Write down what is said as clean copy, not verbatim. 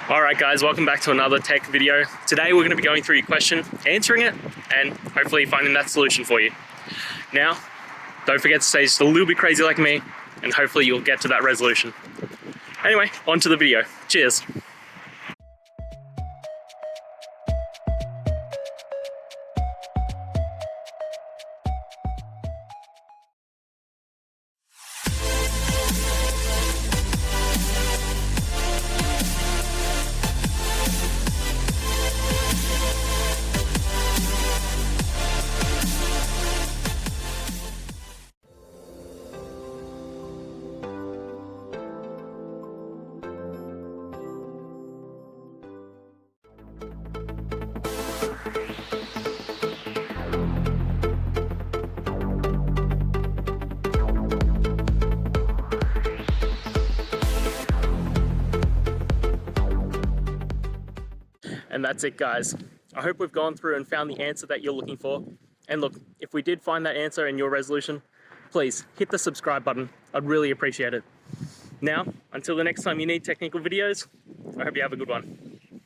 Alright guys, welcome back to another tech video. Today we're going to be going through your question, answering it, and hopefully finding that solution for you. Now, don't forget to stay just a little bit crazy like me, and hopefully you'll get to that resolution. Anyway, on to the video. Cheers! And that's it guys. I hope we've gone through and found the answer that you're looking for. And look, if we did find that answer in your resolution, please hit the subscribe button. I'd really appreciate it. Now, until the next time you need technical videos, I hope you have a good one.